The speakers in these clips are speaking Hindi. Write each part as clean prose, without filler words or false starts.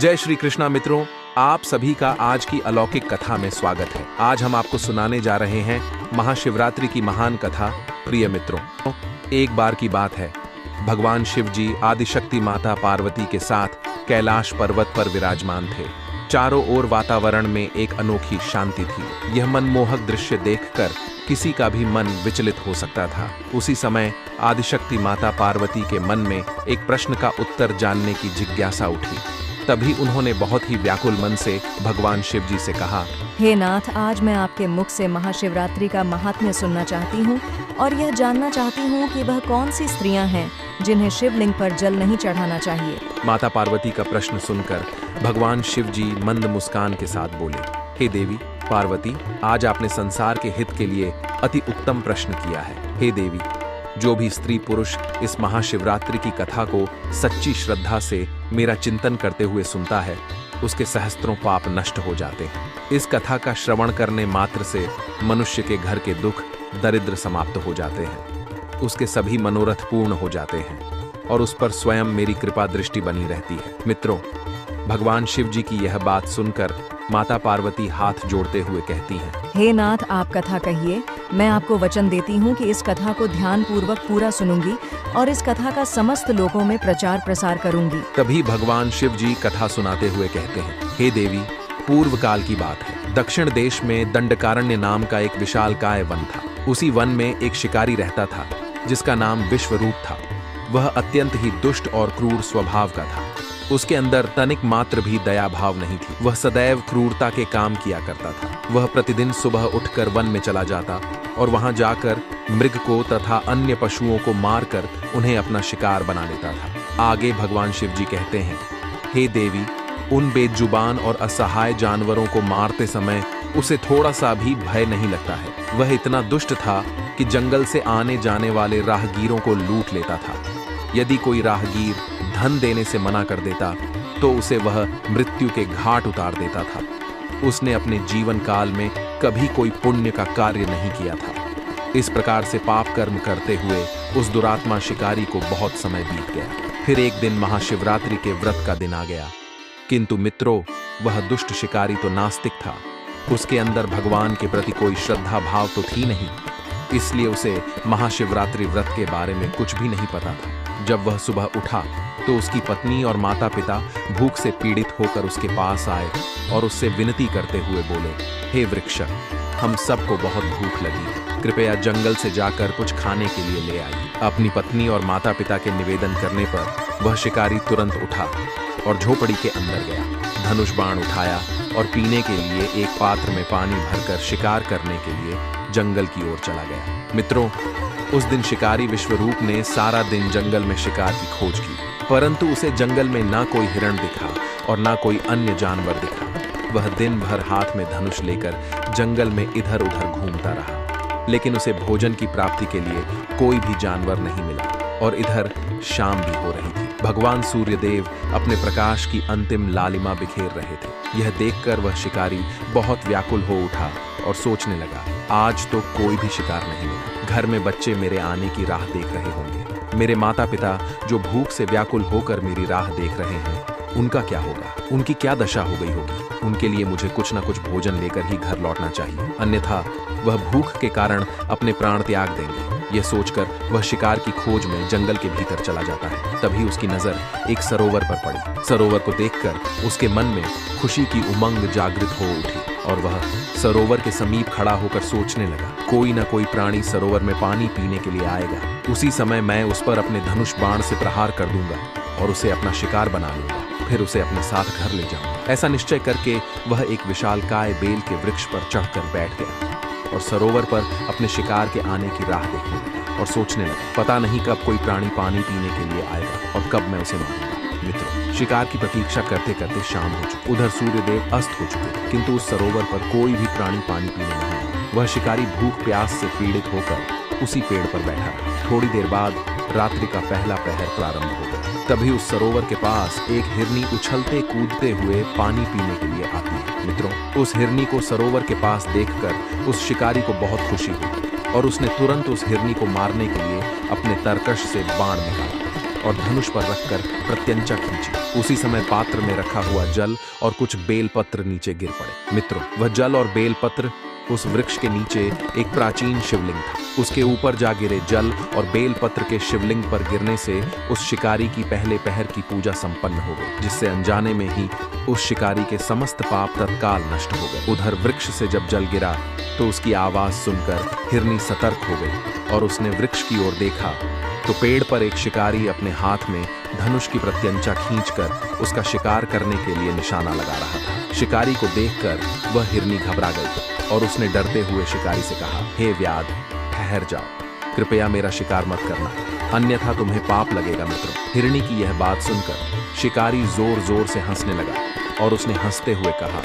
जय श्री कृष्णा मित्रों, आप सभी का आज की अलौकिक कथा में स्वागत है। आज हम आपको सुनाने जा रहे हैं महाशिवरात्रि की महान कथा। प्रिय मित्रों, एक बार की बात है, भगवान शिव जी आदिशक्ति माता पार्वती के साथ कैलाश पर्वत पर विराजमान थे। चारों ओर वातावरण में एक अनोखी शांति थी। यह मनमोहक दृश्य देखकर किसी का भी मन विचलित हो सकता था। उसी समय आदिशक्ति माता पार्वती के मन में एक प्रश्न का उत्तर जानने की जिज्ञासा उठी। तभी उन्होंने बहुत ही व्याकुल मन से भगवान शिव जी से कहा, हे नाथ, आज मैं आपके मुख से महाशिवरात्रि का महात्म्य सुनना चाहती हूँ और यह जानना चाहती हूँ कि वह कौन सी स्त्रियां हैं जिन्हें शिवलिंग पर जल नहीं चढ़ाना चाहिए। माता पार्वती का प्रश्न सुनकर भगवान शिव जी मंद मुस्कान के साथ बोले, हे देवी पार्वती, आज आपने संसार के हित के लिए अति उत्तम प्रश्न किया है। हे देवी, जो भी स्त्री पुरुष इस महाशिवरात्रि की कथा को सच्ची श्रद्धा से मेरा चिंतन करते हुए सुनता है, उसके सहस्त्रों पाप नष्ट हो जाते हैं। इस कथा का श्रवण करने मात्र से मनुष्य के घर के दुख दरिद्र समाप्त हो जाते हैं, उसके सभी मनोरथ पूर्ण हो जाते हैं और उस पर स्वयं मेरी कृपा दृष्टि बनी रहती है। मित्रों, भगवान शिव जी की यह बात सुनकर माता पार्वती हाथ जोड़ते हुए कहती हैं, हे नाथ, आप कथा कहिए। मैं आपको वचन देती हूँ कि इस कथा को ध्यान पूर्वक पूरा सुनूंगी और इस कथा का समस्त लोगों में प्रचार प्रसार करूंगी। तभी भगवान शिव जी कथा सुनाते हुए कहते हैं, हे देवी, पूर्व काल की बात है। दक्षिण देश में दंडकारण्य नाम का एक विशालकाय वन था। उसी वन में एक शिकारी रहता था जिसका नाम विश्वरूप था। वह अत्यंत ही दुष्ट और क्रूर स्वभाव का था। उसके अंदर तनिक मात्र भी दया भाव नहीं थी। वह सदैव क्रूरता के काम किया करता था। वह प्रतिदिन सुबह उठकर वन में चला जाता और वहां जाकर मृग को तथा अन्य पशुओं को मारकर उन्हें अपना शिकार बना लेता था। आगे भगवान शिव जी कहते हैं, हे देवी, उन बेजुबान और असहाय जानवरों को मारते समय उसे थोड़ा सा भी भय नहीं लगता है। वह इतना दुष्ट था कि जंगल से आने जाने वाले राहगीरों को लूट लेता था। यदि कोई राहगीर धन देने से मना कर देता तो उसे वह मृत्यु के घाट उतार देता था। उसने अपने जीवन काल में कभी कोई पुण्य का कार्य नहीं किया था। इस प्रकार से पाप कर्म करते हुए उस दुरात्मा शिकारी को बहुत समय बीत गया। फिर एक दिन महाशिवरात्रि के व्रत का दिन आ गया, किंतु मित्रों, वह दुष्ट शिकारी तो नास्तिक था। उसके अंदर भगवान के प्रति कोई श्रद्धा भाव तो थी नहीं, इसलिए उसे महाशिवरात्रि व्रत के बारे में कुछ भी नहीं पता था। जब वह सुबह उठा तो उसकी पत्नी और माता पिता भूख से पीड़ित होकर उसके पास आए और उससे विनती करते हुए बोले, हे वृक्ष, हम सबको बहुत भूख लगी, कृपया जंगल से जाकर कुछ खाने के लिए ले आइए। अपनी पत्नी और माता पिता के निवेदन करने पर वह शिकारी तुरंत उठा और झोपड़ी के अंदर गया। धनुष बाण उठाया और पीने के लिए एक पात्र में पानी भरकर शिकार करने के लिए जंगल की ओर चला गया। मित्रों, उस दिन शिकारी विश्वरूप ने सारा दिन जंगल में शिकार की खोज की, परंतु उसे जंगल में ना कोई हिरण दिखा और ना कोई अन्य जानवर दिखा। वह दिन भर हाथ में धनुष लेकर जंगल में इधर उधर घूमता रहा, लेकिन उसे भोजन की प्राप्ति के लिए कोई भी जानवर नहीं मिला और इधर शाम भी हो रही थी। भगवान सूर्यदेव अपने प्रकाश की अंतिम लालिमा बिखेर रहे थे। यह देखकर वह शिकारी बहुत व्याकुल हो उठा और सोचने लगा, आज तो कोई भी शिकार नहीं मिला। घर में बच्चे मेरे आने की राह देख रहे होंगे। मेरे माता पिता जो भूख से व्याकुल होकर मेरी राह देख रहे हैं, उनका क्या होगा? उनकी क्या दशा हो गई होगी? उनके लिए मुझे कुछ न कुछ भोजन लेकर ही घर लौटना चाहिए, अन्यथा वह भूख के कारण अपने प्राण त्याग देंगे। यह सोचकर वह शिकार की खोज में जंगल के भीतर चला जाता है। तभी उसकी नजर एक सरोवर पर पड़ी। सरोवर को देखकर उसके मन में खुशी की उमंग जागृत हो उठी और वह सरोवर के समीप खड़ा होकर सोचने लगा, कोई न कोई प्राणी सरोवर में पानी पीने के लिए आएगा। उसी समय मैं उस पर अपने धनुष बाण से प्रहार कर दूंगा और उसे अपना शिकार बना लूंगा, फिर उसे अपने साथ घर ले जाऊंगा। ऐसा निश्चय करके वह एक विशालकाय बेल के वृक्ष पर चढ़कर बैठ गया और सरोवर पर अपने शिकार के आने की राह देखने लगा और सोचने लगा, पता नहीं कब कोई प्राणी पानी पीने के लिए आएगा और कब मैं उसे मारूंगा। मित्रों, शिकार की प्रतीक्षा करते करते शाम हो चुकी। उधर सूर्यदेव अस्त हो चुके, किंतु उस सरोवर पर कोई भी प्राणी पानी पीने नहीं आया। वह शिकारी भूख प्यास से पीड़ित होकर उसी पेड़ पर बैठा रहा। थोड़ी देर बाद रात्रि का पहला पहर प्रारंभ हो गया। तभी उस सरोवर के पास एक हिरनी उछलते कूदते हुए पानी पीने के लिए आती है। मित्रों, उस हिरनी को सरोवर के पास देखकर उस शिकारी को बहुत खुशी हुई और उसने तुरंत उस हिरनी को मारने के लिए अपने तरकश से बाण निकाला और धनुष पर रखकर प्रत्यंचा खींची। उसी समय पात्र में रखा हुआ जल और कुछ बेलपत्र नीचे गिर पड़े। मित्रों, वह जल और बेलपत्र उस वृक्ष के नीचे एक प्राचीन शिवलिंग था। उसके ऊपर जा गिरे जल और बेलपत्र के शिवलिंग पर गिरने से उस शिकारी की पहले पहर की पूजा संपन्न हो गई, जिससे अनजाने में ही उस शिकारी के समस्त पाप तत्काल नष्ट हो गए। उधर वृक्ष से जब जल गिरा तो उसकी आवाज सुनकर हिरनी सतर्क हो गई और उसने वृक्ष की ओर देखा तो पेड़ पर एक शिकारी अपने हाथ में धनुष की प्रत्यंचा खींचकर उसका शिकार करने के लिए निशाना लगा रहा था। शिकारी को देखकर वह हिरनी घबरा गई और उसने डरते हुए शिकारी से कहा, हे व्याध, ठहर जाओ, कृपया मेरा शिकार मत करना, अन्यथा तुम्हें पाप लगेगा। मित्रों, हिरनी की यह बात सुनकर शिकारी जोर जोर से हंसने लगा और उसने हंसते हुए कहा,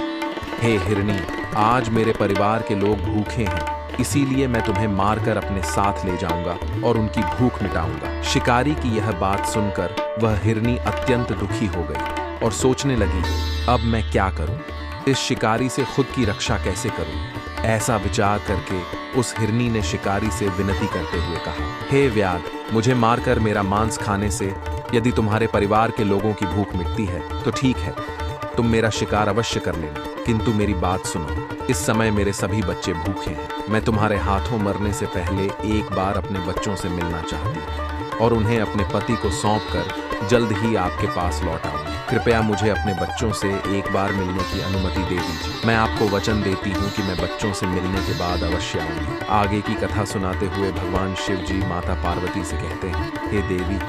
हे हिरनी, आज मेरे परिवार के लोग भूखे हैं, इसीलिए मैं तुम्हें मारकर अपने साथ ले जाऊंगा और उनकी भूख मिटाऊंगा। शिकारी की यह बात सुनकर वह हिरनी अत्यंत दुखी हो गई और सोचने लगी, अब मैं क्या करूं? इस शिकारी से खुद की रक्षा कैसे करूं? ऐसा विचार करके उस हिरनी ने शिकारी से विनती करते हुए कहा, हे व्याध, मुझे मारकर मेरा मांस खाने से यदि तुम्हारे परिवार के लोगों की भूख मिटती है तो ठीक है, तुम मेरा शिकार अवश्य कर लेना, किंतु मेरी बात सुनो, इस समय मेरे सभी बच्चे भूखे हैं। मैं तुम्हारे हाथों मरने से पहले एक बार अपने बच्चों से मिलना चाहती हूँ और उन्हें अपने पति को सौंपकर जल्द ही आपके पास लौट आऊंगी। कृपया मुझे अपने बच्चों से एक बार मिलने की अनुमति दे दीजिए। मैं आपको वचन देती हूँ कि मैं बच्चों से मिलने के बाद अवश्य आऊंगी। आगे की कथा सुनाते हुए भगवान शिव जी माता पार्वती से कहते हैं, हे देवी,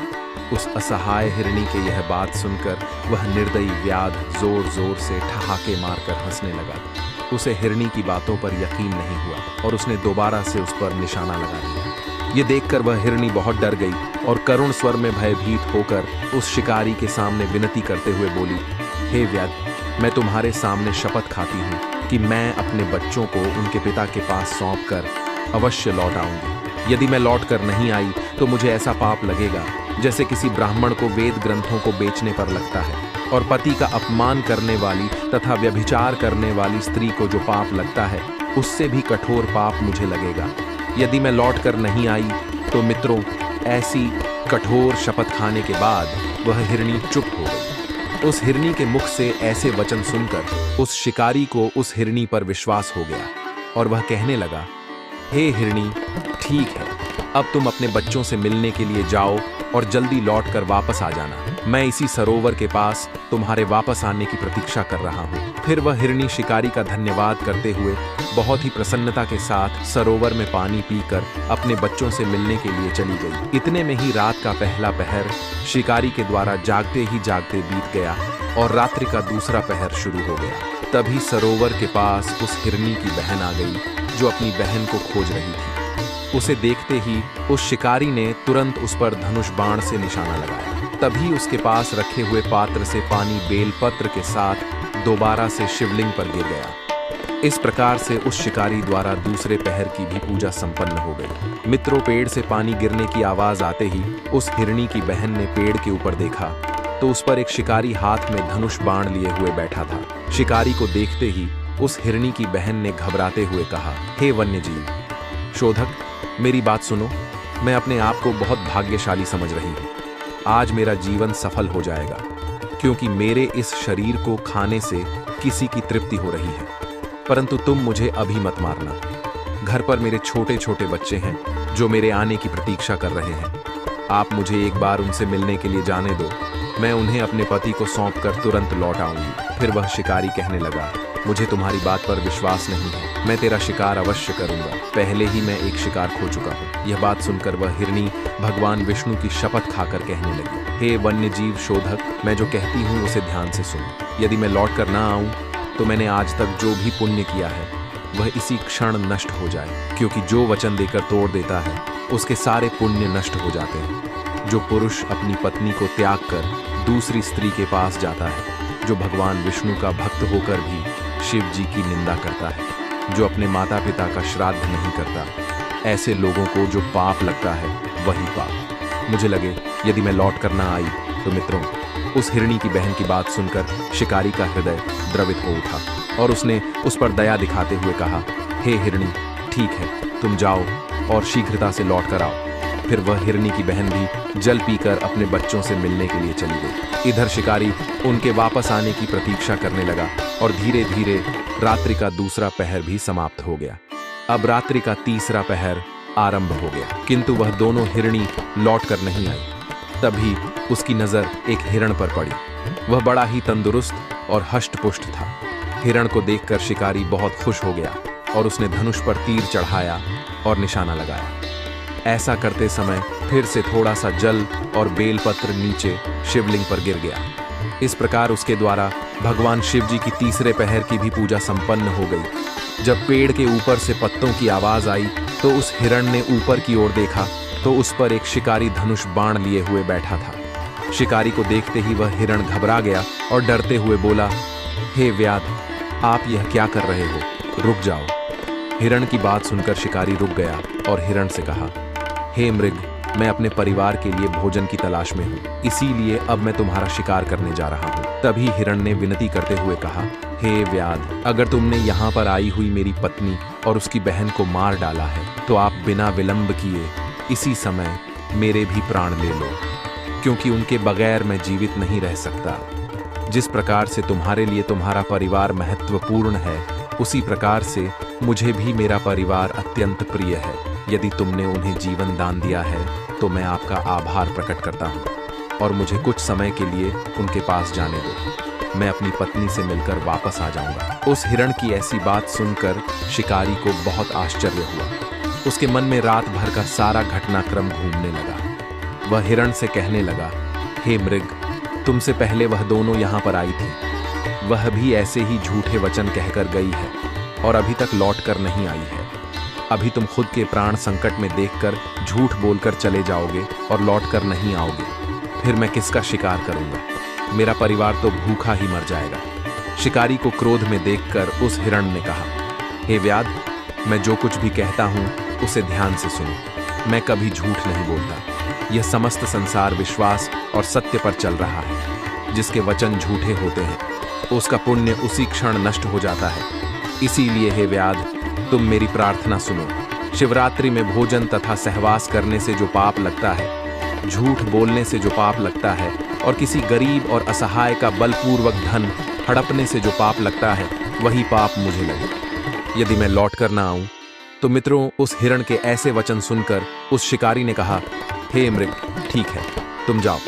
उस असहाय हिरणी के यह बात सुनकर वह निर्दयी व्याध जोर जोर से ठहाके मारकर हंसने लगा। उसे हिरणी की बातों पर यकीन नहीं हुआ और उसने दोबारा से उस पर निशाना लगा दिया। ये देखकर वह हिरणी बहुत डर गई और करुण स्वर में भयभीत होकर उस शिकारी के सामने विनती करते हुए बोली, हे व्याध, मैं तुम्हारे सामने शपथ खाती हूँ कि मैं अपने बच्चों को उनके पिता के पास सौंपकर अवश्य लौट आऊंगी। यदि मैं लौट कर नहीं आई तो मुझे ऐसा पाप लगेगा जैसे किसी ब्राह्मण को वेद ग्रंथों को बेचने पर लगता है, और पति का अपमान करने वाली तथा व्यभिचार करने वाली स्त्री को जो पाप लगता है उससे भी कठोर पाप मुझे लगेगा। यदि मैं लौट कर नहीं आई तो मित्रों, ऐसी कठोर शपथ खाने के बाद वह हिरणी चुप हो गई। उस हिरणी के मुख से ऐसे वचन सुनकर उस शिकारी को उस हिरणी पर विश्वास हो गया और वह कहने लगा, हे हिरणी, ठीक है, अब तुम अपने बच्चों से मिलने के लिए जाओ और जल्दी लौट कर वापस आ जाना। मैं इसी सरोवर के पास तुम्हारे वापस आने की प्रतीक्षा कर रहा हूँ। फिर वह हिरणी शिकारी का धन्यवाद करते हुए बहुत ही प्रसन्नता के साथ सरोवर में पानी पीकर अपने बच्चों से मिलने के लिए चली गई। इतने में ही रात का पहला पहर शिकारी के द्वारा जागते ही जागते बीत गया और रात्रि का दूसरा पहर शुरू हो गया। तभी सरोवर के पास उस हिरणी की बहन आ गई जो अपनी बहन को खोज रही थी। उसे देखते ही उस शिकारी ने तुरंत उस पर धनुष बाण से निशाना लगाया। तभी उसके पास रखे हुए पात्र से पानी बेलपत्र के साथ दोबारा से शिवलिंग पर गिर गया। इस प्रकार से उस शिकारी द्वारा दूसरे पहर की भी पूजा संपन्न हो गई। मित्रों, पेड़ से पानी गिरने की आवाज आते ही उस हिरणी की बहन ने पेड़ के ऊपर देखा तो उस पर एक शिकारी हाथ में धनुष बाण लिए हुए बैठा था। शिकारी को देखते ही उस हिरणी की बहन ने घबराते हुए कहा, हे वन्यजीव शोधक, मेरी बात सुनो, मैं अपने आप को बहुत भाग्यशाली समझ रही हूँ। आज मेरा जीवन सफल हो जाएगा क्योंकि मेरे इस शरीर को खाने से किसी की तृप्ति हो रही है, परंतु तुम मुझे अभी मत मारना। घर पर मेरे छोटे छोटे बच्चे हैं जो मेरे आने की प्रतीक्षा कर रहे हैं। आप मुझे एक बार उनसे मिलने के लिए जाने दो, मैं उन्हें अपने पति को सौंपकर तुरंत लौट आऊंगी। फिर वह शिकारी कहने लगा, मुझे तुम्हारी बात पर विश्वास नहीं है, मैं तेरा शिकार अवश्य करूंगा, पहले ही मैं एक शिकार खो चुका हूँ। यह बात सुनकर वह हिरणी भगवान विष्णु की शपथ खाकर कहने लगी, हे वन्यजीव शोधक, मैं जो कहती हूँ उसे ध्यान से सुन। यदि मैं लौट कर ना आऊं तो मैंने आज तक जो भी पुण्य किया है वह इसी क्षण नष्ट हो जाए, क्योंकि जो वचन देकर तोड़ देता है उसके सारे पुण्य नष्ट हो जाते हैं। जो पुरुष अपनी पत्नी को त्याग कर दूसरी स्त्री के पास जाता है, जो भगवान विष्णु का भक्त होकर भी शिव जी की निंदा करता है, जो अपने माता पिता का श्राद्ध नहीं करता, ऐसे लोगों को जो पाप लगता है वही पाप। मुझे लगे यदि मैं लौट कर ना आई तो मित्रों, उस हिरणी की बहन की बात सुनकर शिकारी का हृदय द्रवित हो उठा और उसने उस पर दया दिखाते हुए कहा, हे हिरणी, ठीक है, तुम जाओ और शीघ्रता से लौट कर आओ। फिर वह हिरनी की बहन भी जल पीकर अपने बच्चों से मिलने के लिए चली गई। इधर शिकारी उनके वापस आने की प्रतीक्षा करने लगा और धीरे धीरे रात्रि का दूसरा पहर भी समाप्त हो गया। अब रात्रि का तीसरा पहर आरंभ हो गया, किंतु वह दोनों हिरणी लौटकर नहीं आई। तभी उसकी नजर एक हिरण पर पड़ी। वह बड़ा ही तंदुरुस्त और हष्टपुष्ट था। हिरण को देखकर शिकारी बहुत खुश हो गया और उसने धनुष पर तीर चढ़ाया और निशाना लगाया। ऐसा करते समय फिर से थोड़ा सा जल और बेलपत्र नीचे शिवलिंग पर गिर गया। इस प्रकार उसके द्वारा भगवान शिव जी की तीसरे पहर की भी पूजा संपन्न हो गई। जब पेड़ के ऊपर से पत्तों की आवाज आई तो उस हिरण ने ऊपर की ओर देखा तो उस पर एक शिकारी धनुष बाण लिए हुए बैठा था। शिकारी को देखते ही वह हिरण घबरा गया और डरते हुए बोला, हे व्याध, आप यह क्या कर रहे हो? रुक जाओ। हिरण की बात सुनकर शिकारी रुक गया और हिरण से कहा, हे मृग, मैं अपने परिवार के लिए भोजन की तलाश में हूँ, इसीलिए अब मैं तुम्हारा शिकार करने जा रहा हूँ। तभी हिरण ने विनती करते हुए कहा, हे व्याध, अगर तुमने यहाँ पर आई हुई मेरी पत्नी और उसकी बहन को मार डाला है तो आप बिना विलंब किए इसी समय मेरे भी प्राण ले लो, क्योंकि उनके बगैर मैं जीवित नहीं रह सकता। जिस प्रकार से तुम्हारे लिए तुम्हारा परिवार महत्वपूर्ण है, उसी प्रकार से मुझे भी मेरा परिवार अत्यंत प्रिय है। यदि तुमने उन्हें जीवन दान दिया है तो मैं आपका आभार प्रकट करता हूँ और मुझे कुछ समय के लिए उनके पास जाने दो। मैं अपनी पत्नी से मिलकर वापस आ जाऊंगा। उस हिरण की ऐसी बात सुनकर शिकारी को बहुत आश्चर्य हुआ। उसके मन में रात भर का सारा घटनाक्रम घूमने लगा। वह हिरण से कहने लगा, हे मृग, तुमसे पहले वह दोनों यहाँ पर आई थी। वह भी ऐसे ही झूठे वचन कहकर गई है और अभी तक लौट कर नहीं आई है। अभी तुम खुद के प्राण संकट में देखकर झूठ बोलकर चले जाओगे और लौट कर नहीं आओगे। फिर मैं किसका शिकार करूंगा? मेरा परिवार तो भूखा ही मर जाएगा। शिकारी को क्रोध में देखकर उस हिरण ने कहा, हे व्याध, मैं जो कुछ भी कहता हूं उसे ध्यान से सुनो। मैं कभी झूठ नहीं बोलता। यह समस्त संसार विश्वास और सत्य पर चल रहा है। जिसके वचन झूठे होते हैं उसका पुण्य उसी क्षण नष्ट हो जाता है। इसीलिए हे व्याध, तुम मेरी प्रार्थना सुनो। शिवरात्रि में भोजन तथा सहवास करने से जो पाप लगता है, झूठ बोलने से जो पाप लगता है और किसी गरीब और असहाय का बलपूर्वक धन हड़पने से जो पाप लगता है, वही पाप मुझे लगे। यदि मैं लौट कर ना आऊं तो मित्रों, उस हिरण के ऐसे वचन सुनकर उस शिकारी ने कहा, हे मृग, ठीक है, तुम जाओ,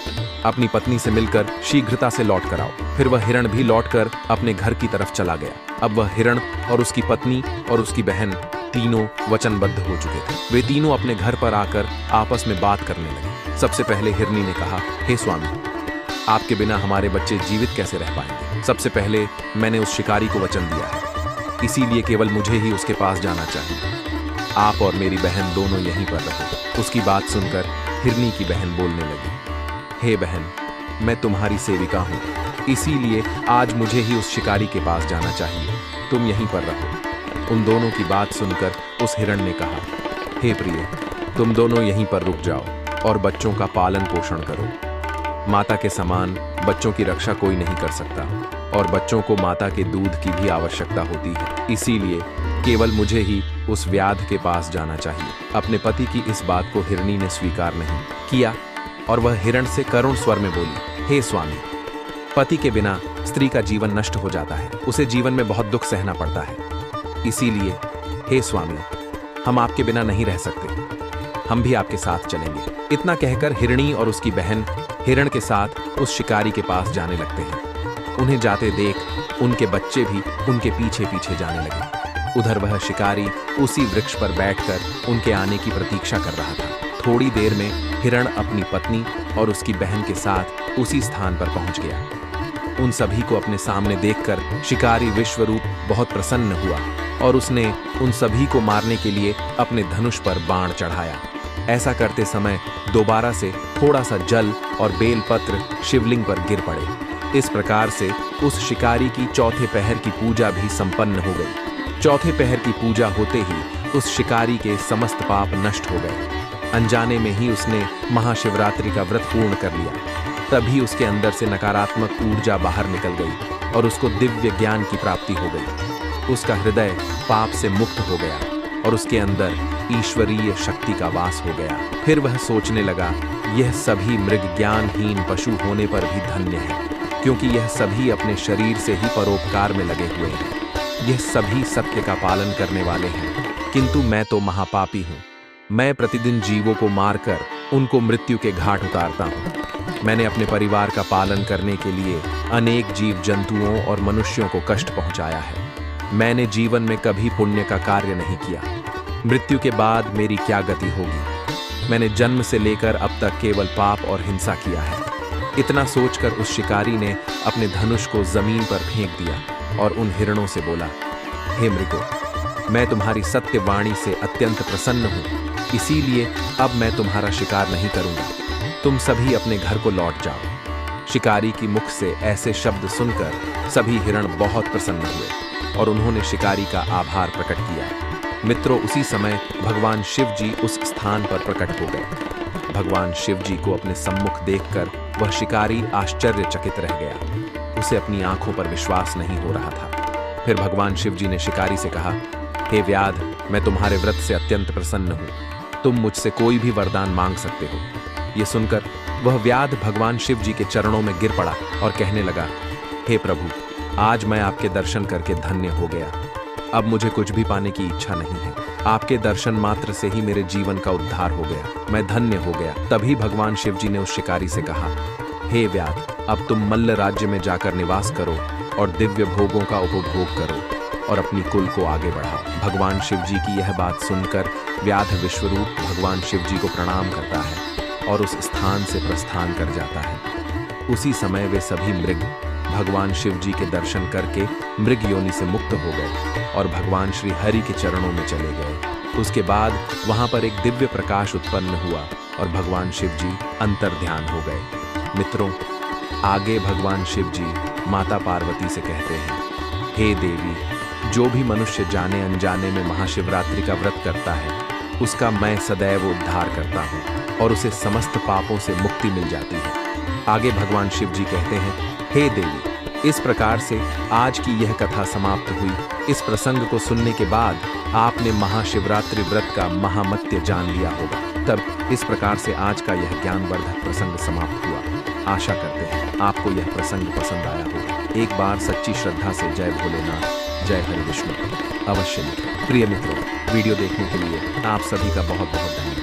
अपनी पत्नी से मिलकर शीघ्रता से लौट कर आओ। फिर वह हिरण भी लौटकर अपने घर की तरफ चला गया। अब वह हिरण और उसकी पत्नी और उसकी बहन तीनों वचनबद्ध हो चुके थे। वे तीनों अपने घर पर आकर आपस में बात करने लगे। सबसे पहले हिरनी ने कहा, हे स्वामी, आपके बिना हमारे बच्चे जीवित कैसे रह पाएंगे? सबसे पहले मैंने उस शिकारी को वचन दिया है, इसीलिए केवल मुझे ही उसके पास जाना चाहिए। आप और मेरी बहन दोनों यहीं पर रहो। उसकी बात सुनकर हिरनी की बहन बोलने लगी, हे बहन, मैं तुम्हारी सेविका हूँ, इसीलिए आज मुझे ही उस शिकारी के पास जाना चाहिए। तुम यहीं पर रहो। उन दोनों की बात सुनकर उस हिरण ने कहा, हे प्रिय, तुम दोनों यहीं पर रुक जाओ और बच्चों का पालन पोषण करो। माता के समान बच्चों की रक्षा कोई नहीं कर सकता और बच्चों को माता के दूध की भी आवश्यकता होती है। इसीलिए केवल मुझे ही उस व्याध के पास जाना चाहिए। अपने पति की इस बात को हिरनी ने स्वीकार नहीं किया और वह हिरण से करुण स्वर में बोली, हे स्वामी, पति के बिना स्त्री का जीवन नष्ट हो जाता है। उसे जीवन में बहुत दुख सहना पड़ता है। इसीलिए हे स्वामी, हम आपके बिना नहीं रह सकते। हम भी आपके साथ चलेंगे। इतना कहकर हिरणी और उसकी बहन हिरण के साथ उस शिकारी के पास जाने लगते हैं। उन्हें जाते देख उनके बच्चे भी उनके पीछे पीछे जाने लगे। उधर वह शिकारी उसी वृक्ष पर बैठकर उनके आने की प्रतीक्षा कर रहा था। थोड़ी देर में हिरण अपनी पत्नी और उसकी बहन के साथ उसी स्थान पर पहुंच गया। उन सभी को अपने सामने देखकर शिकारी विश्वरूप बहुत प्रसन्न हुआ और उसने उन सभी को मारने के लिए अपने धनुष पर बाण चढ़ाया। ऐसा करते समय दोबारा से थोड़ा सा जल और बेलपत्र शिवलिंग पर गिर पड़े। इस प्रकार से उस शिकारी की चौथे पहर की पूजा भी संपन्न हो गई। चौथे पहर की पूजा होते ही उस शिकारी के समस्त पाप नष्ट हो गए। अनजाने में ही उसने महाशिवरात्रि का व्रत पूर्ण कर लिया। तभी उसके अंदर से नकारात्मक ऊर्जा बाहर निकल गई और उसको दिव्य ज्ञान की प्राप्ति हो गई। उसका हृदय पाप से मुक्त हो गया और उसके अंदर ईश्वरीय शक्ति का वास हो गया। फिर वह सोचने लगा, यह सभी मृग ज्ञानहीन पशु होने पर भी धन्य है, क्योंकि यह सभी अपने शरीर से ही परोपकार में लगे हुए हैं। यह सभी सत्य का पालन करने वाले हैं, किंतु मैं तो महापापी हूँ। मैं प्रतिदिन जीवों को मारकर उनको मृत्यु के घाट उतारता हूँ। मैंने अपने परिवार का पालन करने के लिए अनेक जीव जंतुओं और मनुष्यों को कष्ट पहुँचाया है। मैंने जीवन में कभी पुण्य का कार्य नहीं किया। मृत्यु के बाद मेरी क्या गति होगी? मैंने जन्म से लेकर अब तक केवल पाप और हिंसा किया है। इतना सोचकर उस शिकारी ने अपने धनुष को जमीन पर फेंक दिया और उन हिरणों से बोला, हे मृगों, मैं तुम्हारी सत्य वाणी से अत्यंत प्रसन्न हूँ, इसीलिए अब मैं तुम्हारा शिकार नहीं करूँगा। तुम सभी अपने घर को लौट जाओ। शिकारी की मुख से ऐसे शब्द सुनकर सभी हिरण बहुत प्रसन्न हुए और उन्होंने शिकारी का आभार प्रकट किया। मित्रों, उसी समय भगवान शिव जी उस स्थान पर प्रकट हो गए। भगवान शिव जी को अपने सम्मुख देखकर वह शिकारी आश्चर्यचकित रह गया। उसे अपनी आंखों पर विश्वास नहीं हो रहा था। फिर भगवान शिव जी ने शिकारी से कहा, हे व्याध, मैं तुम्हारे व्रत से अत्यंत प्रसन्न हूँ। तुम मुझसे कोई भी वरदान मांग सकते हो। ये सुनकर वह व्याध भगवान शिव जी के चरणों में गिर पड़ा और कहने लगा, हे प्रभु, आज मैं आपके दर्शन करके धन्य हो गया। अब मुझे कुछ भी पाने की इच्छा नहीं है। आपके दर्शन मात्र से ही मेरे जीवन का उद्धार हो गया। मैं धन्य हो गया। तभी भगवान शिव जी ने उस शिकारी से कहा, हे व्याध, अब तुम मल्ल राज्य में जाकर निवास करो और दिव्य भोगों का उपभोग करो और अपनी कुल को आगे बढ़ाओ। भगवान शिव जी की यह बात सुनकर व्याध विश्वरूप भगवान शिव जी को प्रणाम करता है और उस स्थान से प्रस्थान कर जाता है। उसी समय वे सभी मृग भगवान शिव जी के दर्शन करके मृग योनि से मुक्त हो गए और भगवान श्री हरि के चरणों में चले गए। उसके बाद वहां पर एक दिव्य प्रकाश उत्पन्न हुआ और भगवान शिव जी अंतर्ध्यान हो गए। मित्रों, आगे भगवान शिव जी माता पार्वती से कहते हैं, हे देवी, जो भी मनुष्य जाने अनजाने में महाशिवरात्रि का व्रत करता है, उसका मैं सदैव उद्धार करता हूँ और उसे समस्त पापों से मुक्ति मिल जाती है। आगे भगवान शिव जी कहते हैं, हे देवी, इस प्रकार से आज की यह कथा समाप्त हुई। इस प्रसंग को सुनने के बाद आपने महाशिवरात्रि व्रत का महामत्य जान लिया होगा। तब इस प्रकार से आज का यह ज्ञानवर्धक प्रसंग समाप्त हुआ। आशा करते हैं आपको यह प्रसंग पसंद आया होगा। एक बार सच्ची श्रद्धा से जय भोलेनाथ, जय हरि विष्णु अवश्य लिखें। प्रिय मित्रों, वीडियो देखने के लिए आप सभी का बहुत बहुत धन्यवाद।